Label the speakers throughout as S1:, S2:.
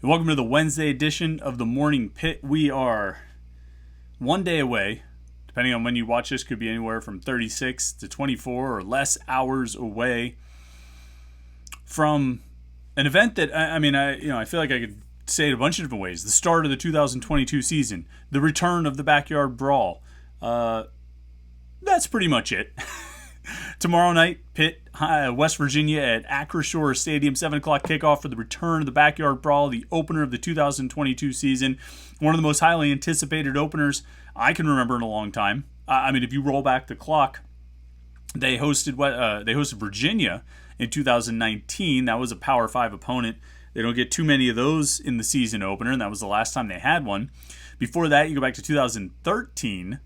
S1: And welcome to the Wednesday edition of the Morning Pitt. We are one day away, depending on when you watch this, could be anywhere from 36 to 24 or less hours away from an event that I feel like I could say it a bunch of different ways. The start of the 2022 season, the return of the Backyard Brawl. That's pretty much it. Tomorrow night, Pitt, West Virginia at Acrisure Stadium, 7 o'clock kickoff for the return of the Backyard Brawl, the opener of the 2022 season. One of the most highly anticipated openers I can remember in a long time. If you roll back the clock, they hosted Virginia in 2019. That was a Power 5 opponent. They don't get too many of those in the season opener, and that was the last time they had one. Before that, you go back to 2013,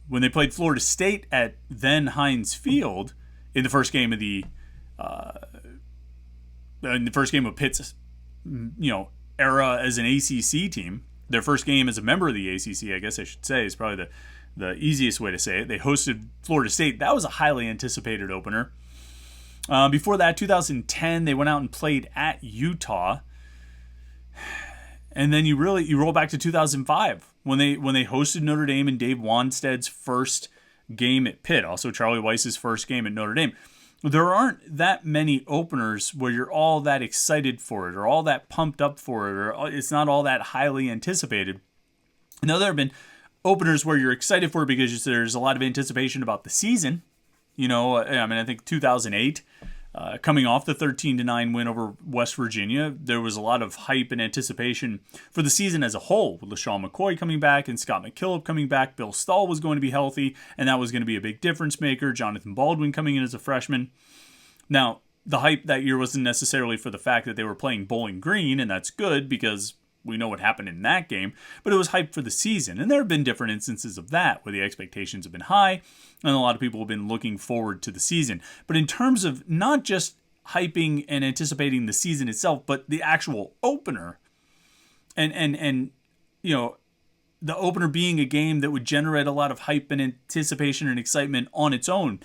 S1: when they played Florida State at then Heinz Field in the first game of Pitt's era as an ACC team. Their first game as a member of the ACC, I guess I should say, is probably the easiest way to say it. They hosted Florida State. That was a highly anticipated opener. Before that, 2010, they went out and played at Utah. And then you roll back to 2005 when they hosted Notre Dame in Dave Wannstedt's first game at Pitt, also Charlie Weiss's first game at Notre Dame. There aren't that many openers where you're all that excited for it or all that pumped up for it, or it's not all that highly anticipated. Now, there have been openers where you're excited for it because there's a lot of anticipation about the season. I think 2008, coming off the 13-9 win over West Virginia, there was a lot of hype and anticipation for the season as a whole, with LaShawn McCoy coming back and Scott McKillop coming back. Bill Stahl was going to be healthy, and that was going to be a big difference maker. Jonathan Baldwin coming in as a freshman. Now, the hype that year wasn't necessarily for the fact that they were playing Bowling Green, and that's good because we know what happened in that game, but it was hype for the season. And there have been different instances of that where the expectations have been high and a lot of people have been looking forward to the season. But in terms of not just hyping and anticipating the season itself, but the actual opener and the opener being a game that would generate a lot of hype and anticipation and excitement on its own,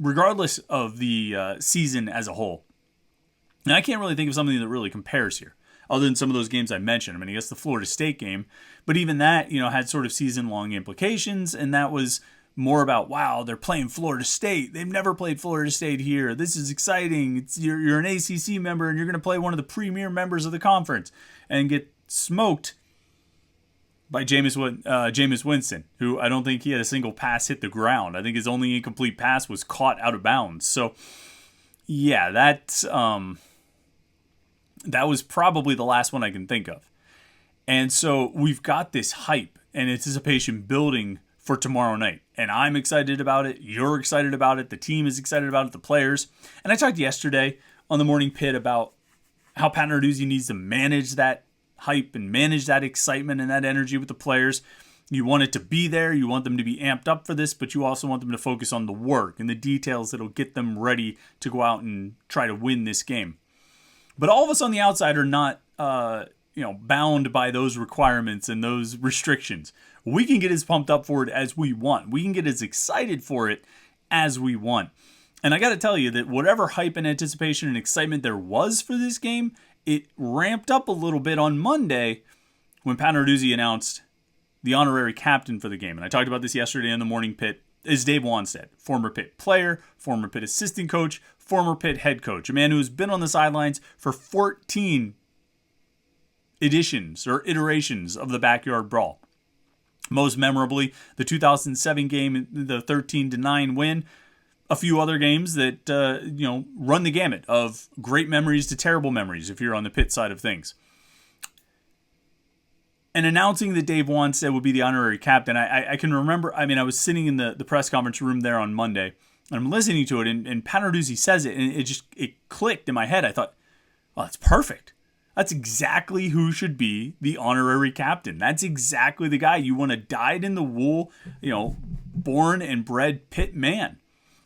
S1: regardless of the season as a whole. And I can't really think of something that really compares here, other than some of those games I mentioned. I guess the Florida State game, but even that, had sort of season-long implications, and that was more about, wow, they're playing Florida State. They've never played Florida State here. This is exciting. You're an ACC member, and you're going to play one of the premier members of the conference and get smoked by Jameis Winston, who I don't think he had a single pass hit the ground. I think his only incomplete pass was caught out of bounds. So, yeah, that was probably the last one I can think of. And so we've got this hype and anticipation building for tomorrow night. And I'm excited about it. You're excited about it. The team is excited about it. The players. And I talked yesterday on the Morning Pitt about how Pat Narduzzi needs to manage that hype and manage that excitement and that energy with the players. You want it to be there. You want them to be amped up for this, but you also want them to focus on the work and the details that'll get them ready to go out and try to win this game. But all of us on the outside are not, bound by those requirements and those restrictions. We can get as pumped up for it as we want. We can get as excited for it as we want. And I got to tell you that whatever hype and anticipation and excitement there was for this game, it ramped up a little bit on Monday when Pat Narduzzi announced the honorary captain for the game. And I talked about this yesterday in the Morning Pitt. Is Dave Wannstedt, former Pitt player, former Pitt assistant coach, former Pitt head coach, a man who has been on the sidelines for 14 editions or iterations of the Backyard Brawl. Most memorably, the 2007 game, the 13-9 win. A few other games that, run the gamut of great memories to terrible memories if you're on the Pitt side of things. And announcing that Dave Wannstedt would be the honorary captain, I can remember, I was sitting in the press conference room there on Monday, and I'm listening to it, and Pat Narduzzi says it, and it clicked in my head. I thought, well, that's perfect. That's exactly who should be the honorary captain. That's exactly the guy. You want a dyed-in-the-wool, born and bred Pitt man.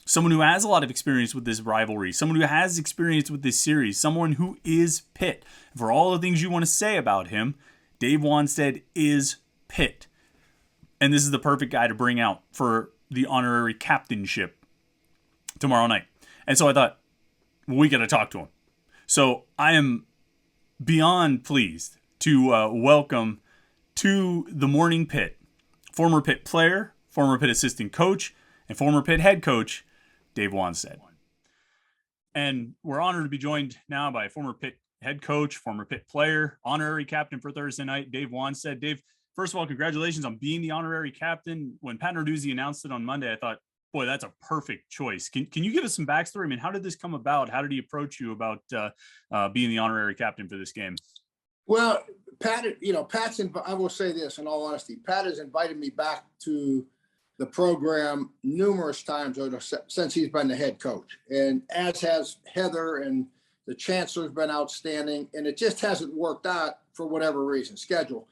S1: Someone who has a lot of experience with this rivalry. Someone who has experience with this series. Someone who is Pitt. For all the things you want to say about him, Dave Wannstedt is Pitt. And this is the perfect guy to bring out for the honorary captainship tomorrow night. And so I thought, well, we got to talk to him. So I am beyond pleased to welcome to the Morning Pitt former Pitt player, former Pitt assistant coach, and former Pitt head coach, Dave Wannstedt. And we're honored to be joined now by former Pitt head coach, former Pitt player, honorary captain for Thursday night, Dave Wannstedt. Dave, first of all, congratulations on being the honorary captain. When Pat Narduzzi announced it on Monday, I thought, boy, that's a perfect choice. Can you give us some backstory? I mean, how did this come about? How did he approach you about being the honorary captain for this game?
S2: Well, Pat, I will say this in all honesty, Pat has invited me back to the program numerous times since he's been the head coach, and as has Heather, and the chancellor's been outstanding, and it just hasn't worked out for whatever reason, schedule.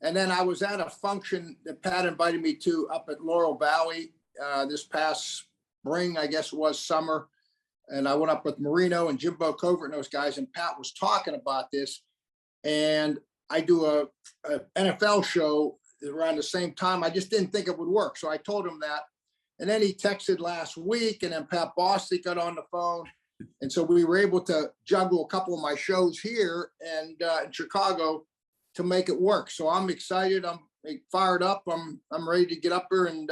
S2: And then I was at a function that Pat invited me to up at Laurel Valley this past spring, I guess it was summer. And I went up with Marino and Jimbo Covert and those guys, and Pat was talking about this. And I do a NFL show around the same time. I just didn't think it would work. So I told him that. And then he texted last week, and then Pat Bostic got on the phone. And so we were able to juggle a couple of my shows here and in Chicago to make it work. So I'm excited. I'm fired up. I'm ready to get up there and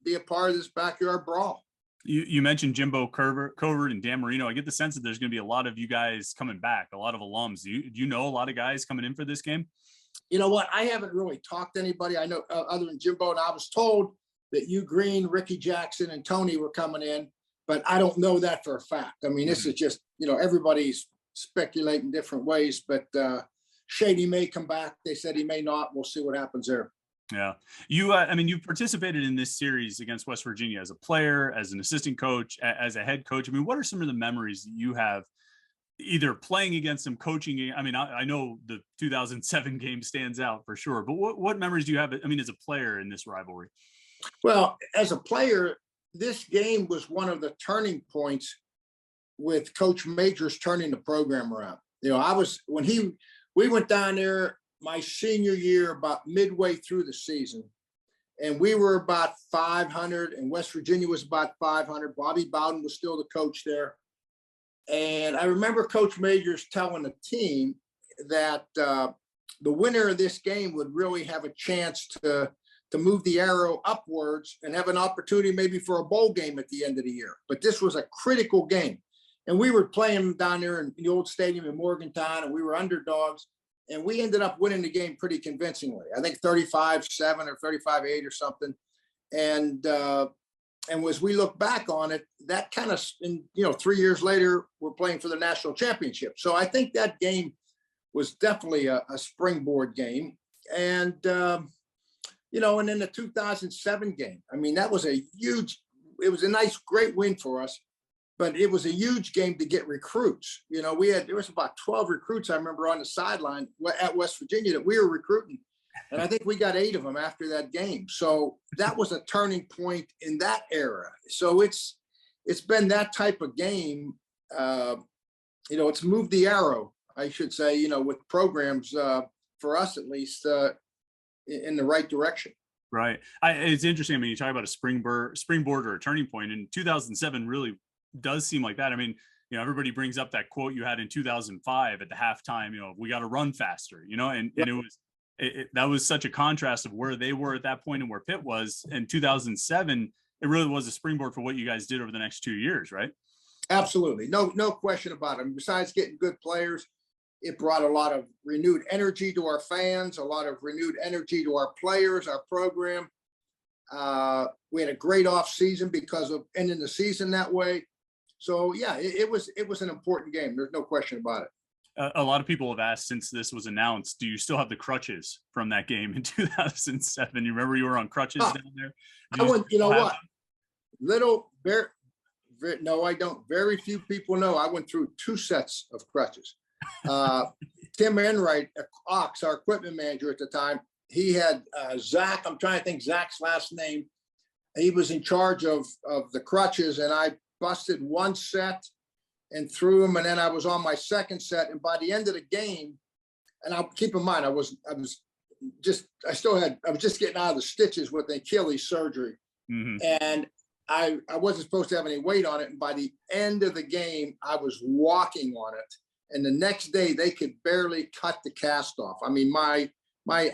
S2: be a part of this Backyard Brawl.
S1: You mentioned Jimbo Covert and Dan Marino. I get the sense that there's going to be a lot of you guys coming back, a lot of alums. Do you know a lot of guys coming in for this game?
S2: You know what? I haven't really talked to anybody I know other than Jimbo, and I was told that Hugh Green, Ricky Jackson, and Tony were coming in, but I don't know that for a fact. I mean, this is just, everybody's speculating different ways, but Shady may come back. They said he may not. We'll see what happens there.
S1: Yeah. You participated in this series against West Virginia as a player, as an assistant coach, as a head coach. I mean, what are some of the memories that you have either playing against them, coaching? I mean, I know the 2007 game stands out for sure, but what memories do you have, as a player in this rivalry?
S2: Well, as a player, this game was one of the turning points with Coach Majors turning the program around. We went down there my senior year, about midway through the season, and we were about 500, and West Virginia was about 500. Bobby Bowden was still the coach there. And I remember Coach Majors telling the team that the winner of this game would really have a chance to move the arrow upwards and have an opportunity maybe for a bowl game at the end of the year. But this was a critical game. And we were playing down there in the old stadium in Morgantown, and we were underdogs. And we ended up winning the game pretty convincingly. I think 35-7 or 35-8 or something. And as we look back on it, that kind of, 3 years later, we're playing for the national championship. So I think that game was definitely a springboard game. And, and then the 2007 game, that was it was a nice, great win for us. But it was a huge game to get recruits. There was about 12 recruits, I remember, on the sideline at West Virginia that we were recruiting. And I think we got 8 of them after that game. So that was a turning point in that era. So it's been that type of game. It's moved the arrow, I should say, with programs, for us at least, in the right direction.
S1: Right. It's interesting. You talk about a springboard or a turning point. In 2007 really does seem like that. Everybody brings up that quote you had in 2005 at the halftime, we got to run faster, and it was, that was such a contrast of where they were at that point and where Pitt was in 2007. It really was a springboard for what you guys did over the next 2 years, right?
S2: Absolutely. No question about it. Besides getting good players, it brought a lot of renewed energy to our fans, a lot of renewed energy to our players, our program. We had a great off season because of ending the season that way. So yeah, it was an important game. There's no question about it.
S1: A lot of people have asked since this was announced, do you still have the crutches from that game in 2007? You remember you were on crutches down there?
S2: No, I don't. Very few people know. I went through 2 sets of crutches. Tim Enright, Ox, our equipment manager at the time, he had Zach. I'm trying to think Zach's last name. He was in charge of the crutches, and I busted 1 set and threw them, and then I was on my 2nd set. And by the end of the game, and I'll keep in mind, I was just getting out of the stitches with the Achilles surgery, and I wasn't supposed to have any weight on it. And by the end of the game, I was walking on it. And the next day they could barely cut the cast off. I mean, my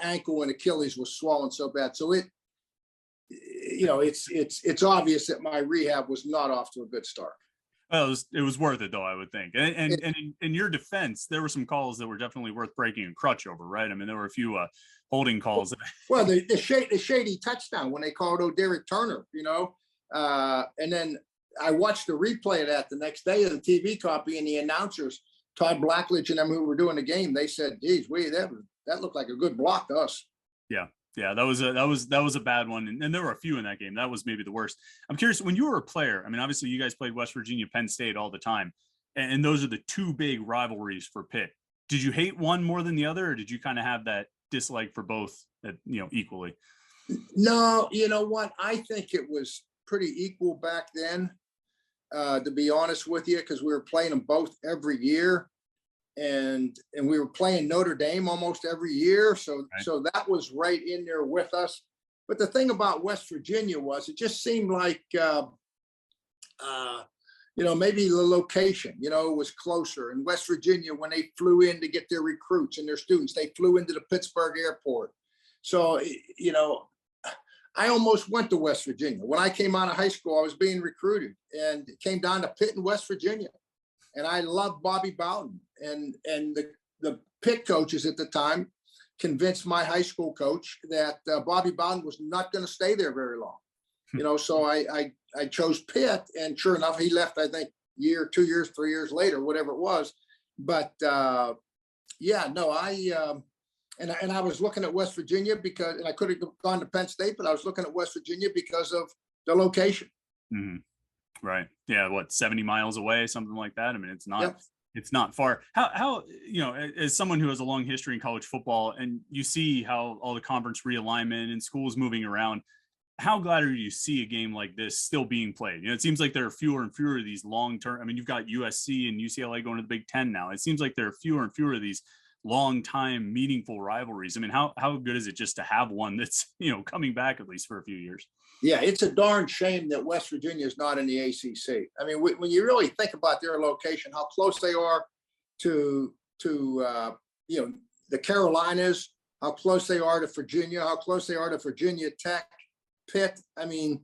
S2: ankle and Achilles was swollen so bad. So it's obvious that my rehab was not off to a good start.
S1: Well, it was worth it, though, I would think. And in your defense, there were some calls that were definitely worth breaking a crutch over, right? I mean, there were a few holding calls.
S2: Well, the shady touchdown when they called Derek Turner, and then I watched the replay of that the next day of the TV copy, and the announcers, Todd Blackledge and them who were doing the game, they said, "Geez, that looked like a good block to us."
S1: Yeah, that was a bad one, and there were a few in that game. That was maybe the worst. I'm curious, when you were a player, I mean, obviously you guys played West Virginia, Penn State all the time, and those are the two big rivalries for Pitt. Did you hate one more than the other, or did you kind of have that dislike for both, equally?
S2: No, you know what? I think it was pretty equal back then, to be honest with you, because we were playing them both every year. And we were playing Notre Dame almost every year. So that was right in there with us. But the thing about West Virginia was it just seemed like, maybe the location, was closer. In West Virginia, when they flew in to get their recruits and their students, they flew into the Pittsburgh airport. So, I almost went to West Virginia. When I came out of high school, I was being recruited, and it came down to Pitt in West Virginia. And I loved Bobby Bowden, and the Pitt coaches at the time convinced my high school coach that Bobby Bowden was not going to stay there very long. So I chose Pitt, and sure enough, he left, I think, 2 years, 3 years later, whatever it was. But I was looking at West Virginia and I could have gone to Penn State, but I was looking at West Virginia because of the location.
S1: Mm-hmm. Right. Yeah. What, 70 miles away, something like that. I mean, it's not,
S2: Yep.
S1: It's not far. How, as someone who has a long history in college football, and you see how all the conference realignment and schools moving around, how glad are you to see a game like this still being played? It seems like there are fewer and fewer of these long-term. I mean, you've got USC and UCLA going to the Big Ten now. It seems like there are fewer and fewer of these long-time meaningful rivalries. I mean, how good is it just to have one that's, coming back at least for a few years?
S2: Yeah, it's a darn shame that West Virginia is not in the ACC. I mean, when you really think about their location, how close they are to the Carolinas, how close they are to Virginia, how close they are to Virginia Tech, Pitt. I mean,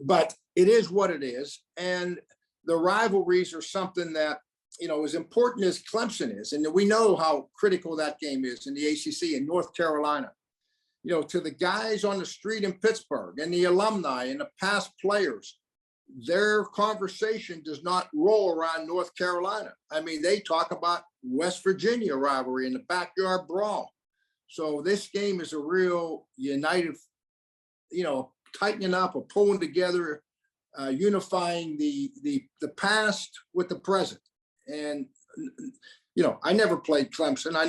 S2: but it is what it is. And the rivalries are something that, as important as Clemson is, and we know how critical that game is in the ACC in North Carolina. To the guys on the street in Pittsburgh and the alumni and the past players, their conversation does not roll around North Carolina. I mean, they talk about West Virginia rivalry and the Backyard Brawl. So this game is a real united, tightening up or pulling together, unifying the past with the present. And, I never played Clemson. I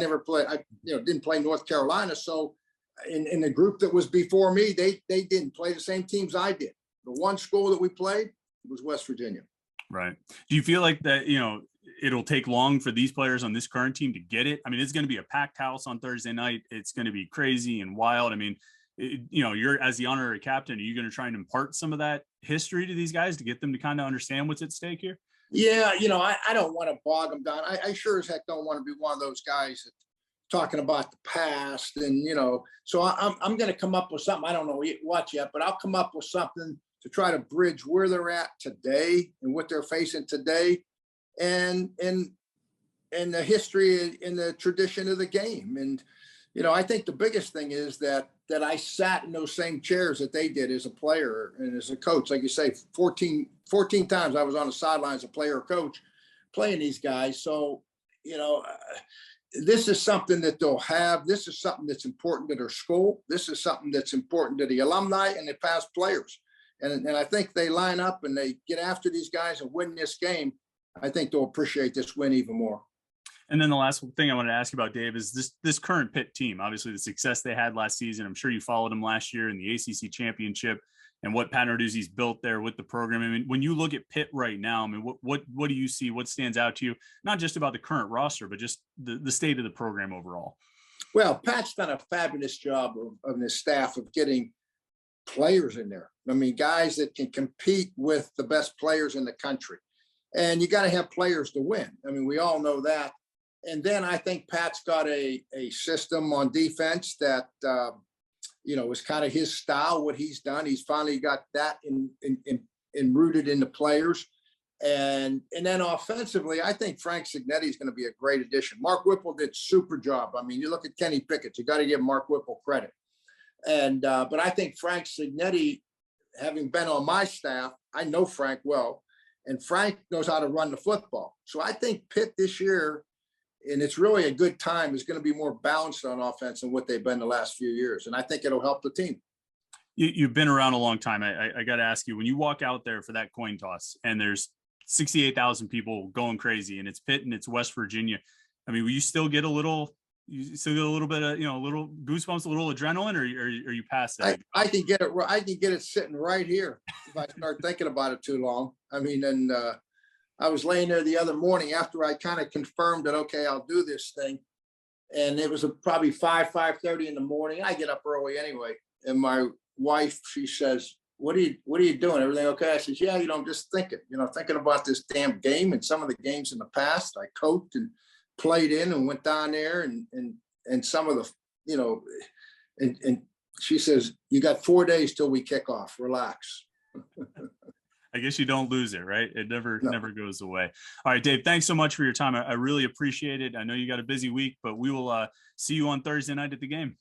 S2: didn't play North Carolina. So in the group that was before me, they didn't play the same teams I did. The one school that we played was West Virginia.
S1: Right. Do you feel like that, it'll take long for these players on this current team to get it? I mean, it's going to be a packed house on Thursday night. It's going to be crazy and wild. I mean, you're, as the honorary captain, are you going to try and impart some of that history to these guys to get them to kind of understand what's at stake here?
S2: Yeah. I don't want to bog them down. I sure as heck don't want to be one of those guys that talking about the past. And, so I'm going to come up with something. I don't know what yet, but I'll come up with something to try to bridge where they're at today and what they're facing today, and the history and the tradition of the game. And, I think the biggest thing is that I sat in those same chairs that they did as a player and as a coach. Like you say, 14 times I was on the sidelines as a player or coach playing these guys. So, this is something that they'll have. This is something that's important to their school. This is something that's important to the alumni and the past players. And I think they line up and they get after these guys and win this game. I think they'll appreciate this win even more.
S1: And then the last thing I wanted to ask you about, Dave, is this current Pitt team. Obviously, the success they had last season. I'm sure you followed them last year in the ACC championship and what Pat Narduzzi's built there with the program. I mean, when you look at Pitt right now, I mean, what do you see? What stands out to you? Not just about the current roster, but just the state of the program overall.
S2: Well, Pat's done a fabulous job of his staff of getting players in there. I mean, guys that can compete with the best players in the country. and you got to have players to win. I mean, we all know that. And then I think Pat's got a system on defense that, is kind of his style, what he's done. He's finally got that in rooted in the players. And then offensively, I think Frank Cignetti is going to be a great addition. Mark Whipple did super job. I mean, you look at Kenny Pickett, you got to give Mark Whipple credit. And but I think Frank Cignetti, having been on my staff, I know Frank well, and Frank knows how to run the football. So I think Pitt this year, and it's really a good time, is going to be more balanced on offense than what they've been the last few years. And I think it'll help the team.
S1: You've been around a long time. I got to ask you, when you walk out there for that coin toss and there's 68,000 people going crazy and it's Pitt and it's West Virginia, I mean, will you still get a little bit of, a little goosebumps, a little adrenaline, or are you past that?
S2: I can get it. I can get it sitting right here if I start thinking about it too long. I mean, and I was laying there the other morning after I kind of confirmed that, okay, I'll do this thing. And it was probably 5:30 in the morning. I get up early anyway. And my wife, she says, what are you doing? Everything okay? I says, yeah, I'm just thinking about this damn game and some of the games in the past I coached and played in and went down there and some of the, and she says, you got 4 days till we kick off. Relax.
S1: I guess you don't lose it, right? It never goes away. All right, Dave, thanks so much for your time. I really appreciate it. I know you got a busy week, but we will see you on Thursday night at the game.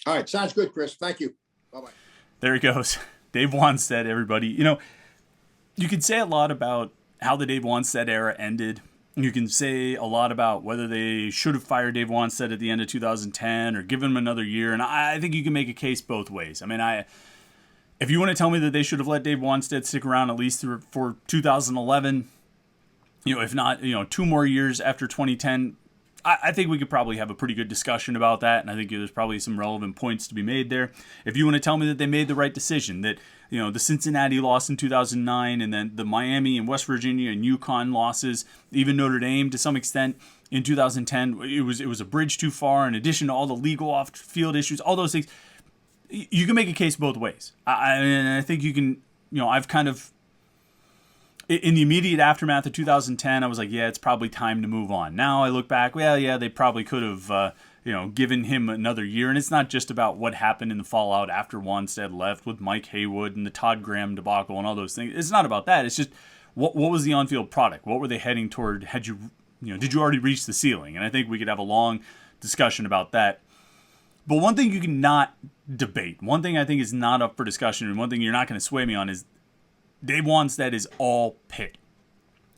S2: All right. Sounds good, Chris. Thank you. Bye-bye.
S1: There he goes. Dave Wannstedt, everybody. You can say a lot about how the Dave Wannstedt era ended. You can say a lot about whether they should have fired Dave Wannstedt at the end of 2010 or given him another year. And I think you can make a case both ways. I mean, if you want to tell me that they should have let Dave Wannstedt stick around at least for 2011, if not, 2 more years after 2010, I think we could probably have a pretty good discussion about that, and I think there's probably some relevant points to be made there. If you want to tell me that they made the right decision, that the Cincinnati loss in 2009, and then the Miami and West Virginia and UConn losses, even Notre Dame to some extent in 2010, it was a bridge too far. In addition to all the legal off-field issues, all those things, you can make a case both ways. I think you can. I've kind of, in the immediate aftermath of 2010, I was like, yeah, it's probably time to move on. Now I look back, well, yeah, they probably could have, given him another year. And it's not just about what happened in the fallout after Wannstedt left with Mike Haywood and the Todd Graham debacle and all those things. It's not about that. It's just what was the on-field product? What were they heading toward? Did you already reach the ceiling? And I think we could have a long discussion about that. But one thing you cannot debate, one thing I think is not up for discussion, and one thing you're not going to sway me on is Dave Wannstedt is all Pitt.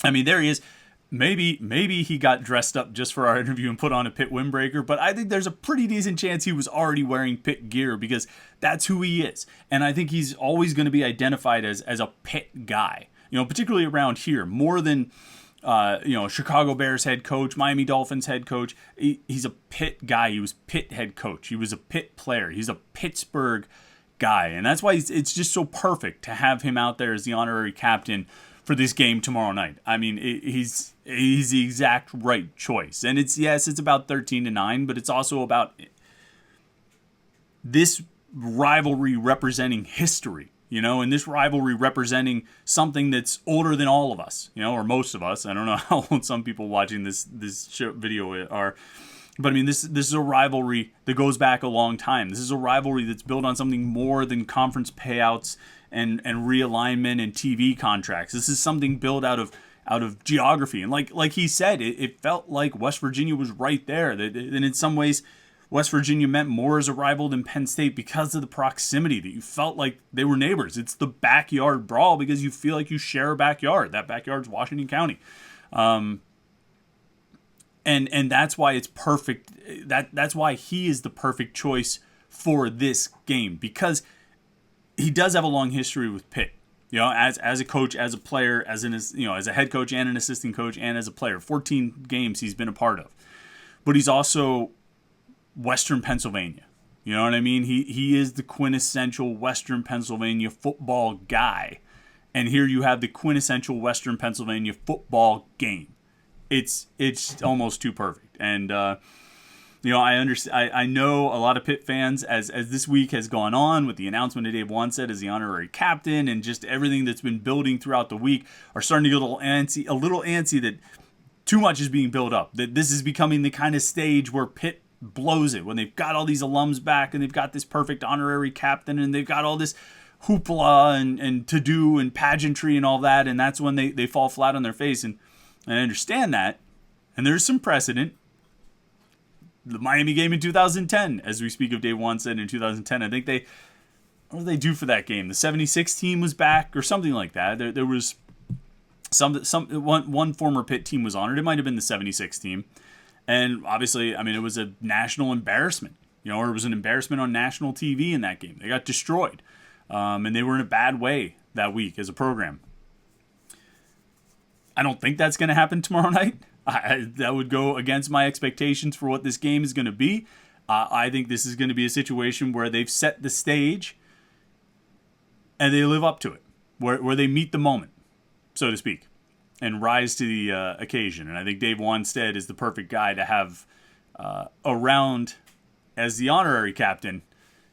S1: I mean, there he is. Maybe he got dressed up just for our interview and put on a Pitt windbreaker, but I think there's a pretty decent chance he was already wearing Pitt gear because that's who he is. And I think he's always going to be identified as a Pitt guy, particularly around here, more than Chicago Bears head coach, Miami Dolphins head coach. He's a Pitt guy. He was Pitt head coach. He was a Pitt player. He's a Pittsburgh guy. And that's why it's just so perfect to have him out there as the honorary captain for this game tomorrow night. I mean, he's the exact right choice. And it's about 13-9, but it's also about this rivalry representing history, and this rivalry representing something that's older than all of us, or most of us. I don't know how old some people watching this video are. But I mean, this is a rivalry that goes back a long time. This is a rivalry that's built on something more than conference payouts and realignment and TV contracts. This is something built out of geography. And like he said, it felt like West Virginia was right there. And in some ways, West Virginia meant more as a rival than Penn State because of the proximity, that you felt like they were neighbors. It's the backyard brawl because you feel like you share a backyard. That backyard's Washington County. And that's why it's perfect. That's why he is the perfect choice for this game, because he does have a long history with Pitt. As a coach, as a player, as a head coach and an assistant coach, and as a player. 14 games he's been a part of. But he's also Western Pennsylvania. You know what I mean? He is the quintessential Western Pennsylvania football guy. And here you have the quintessential Western Pennsylvania football game. It's almost too perfect. And, I understand. I know a lot of Pitt fans, as this week has gone on with the announcement of Dave Wannstedt as the honorary captain, and just everything that's been building throughout the week, are starting to get a little antsy that too much is being built up. That this is becoming the kind of stage where Pitt blows it, when they've got all these alums back and they've got this perfect honorary captain and they've got all this hoopla and to-do and pageantry and all that, and that's when they fall flat on their face. And I understand that, and there's some precedent. The Miami game in 2010, as we speak of Dave Wannstedt in 2010, I think what did they do for that game? The 76 team was back or something like that. There was one former Pitt team was honored. It might have been the 76 team. And obviously, I mean, it was a national embarrassment, or it was an embarrassment on national TV in that game. They got destroyed. And they were in a bad way that week as a program. I don't think that's going to happen tomorrow night. That would go against my expectations for what this game is going to be. I think this is going to be a situation where they've set the stage and they live up to it, where they meet the moment, so to speak, and rise to the occasion. And I think Dave Wannstedt is the perfect guy to have around as the honorary captain,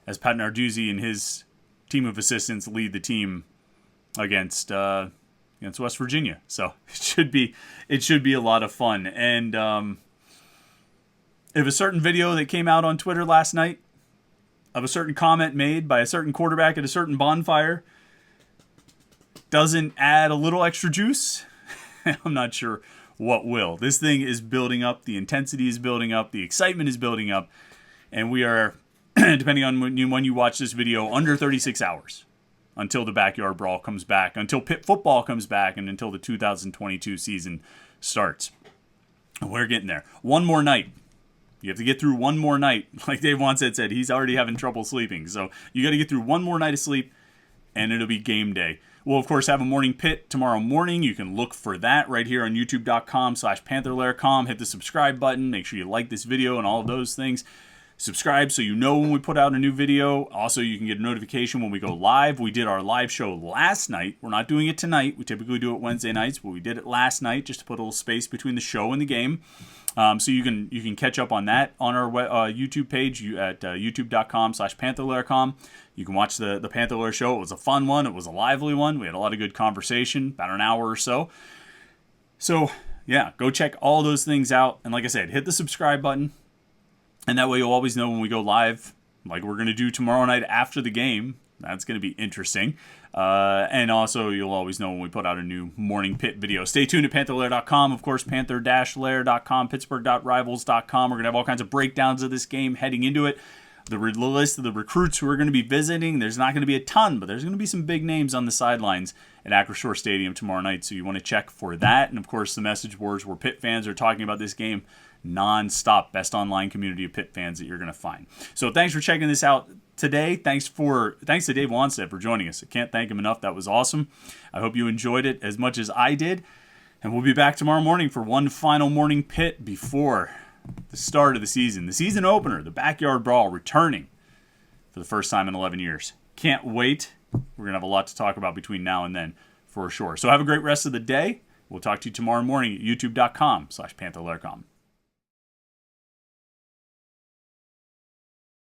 S1: as Pat Narduzzi and his team of assistants lead the team against West Virginia. So it should be a lot of fun. And if a certain video that came out on Twitter last night of a certain comment made by a certain quarterback at a certain bonfire doesn't add a little extra juice, I'm not sure what will. This thing is building up. The intensity is building up. The excitement is building up. And we are, depending on when you watch this video, under 36 hours until the Backyard Brawl comes back, until Pitt football comes back, and until the 2022 season starts. We're getting there. One more night. You have to get through one more night. Like Dave Wannstedt said, he's already having trouble sleeping. So you got to get through one more night of sleep, and it'll be game day. We'll, of course, have a Morning Pitt tomorrow morning. You can look for that right here on youtube.com/Panther-Lair.com. Hit the subscribe button. Make sure you like this video and all of those things. Subscribe so you know when we put out a new video. Also, you can get a notification when we go live. We did our live show last night. We're not doing it tonight. We typically do it Wednesday nights, but we did it last night just to put a little space between the show and the game. So you can catch up on that on our YouTube page at youtube.com/Panther-Lair.com. You can watch the Panther-Lair show. It was a fun one. It was a lively one. We had a lot of good conversation, about an hour or so. So, yeah, go check all those things out. And like I said, hit the subscribe button. And that way you'll always know when we go live, like we're going to do tomorrow night after the game. That's going to be interesting. And also you'll always know when we put out a new Morning Pitt video. Stay tuned to Panther-Lair.com. Of course, Panther-Lair.com, Pittsburgh.rivals.com. We're going to have all kinds of breakdowns of this game heading into it. The list of the recruits who are going to be visiting, there's not going to be a ton, but there's going to be some big names on the sidelines at Acrisure Stadium tomorrow night. So you want to check for that. And of course, the message boards where Pitt fans are talking about this game non-stop. Best online community of Pitt fans that you're going to find. So thanks for checking this out today. Thanks to Dave Wannstedt for joining us. I can't thank him enough. That was awesome. I hope you enjoyed it as much as I did. And we'll be back tomorrow morning for one final Morning Pitt before the start of the season opener, the Backyard Brawl, returning for the first time in 11 years. Can't wait. We're going to have a lot to talk about between now and then for sure. So have a great rest of the day. We'll talk to you tomorrow morning at youtube.com/Panther-Lair.com.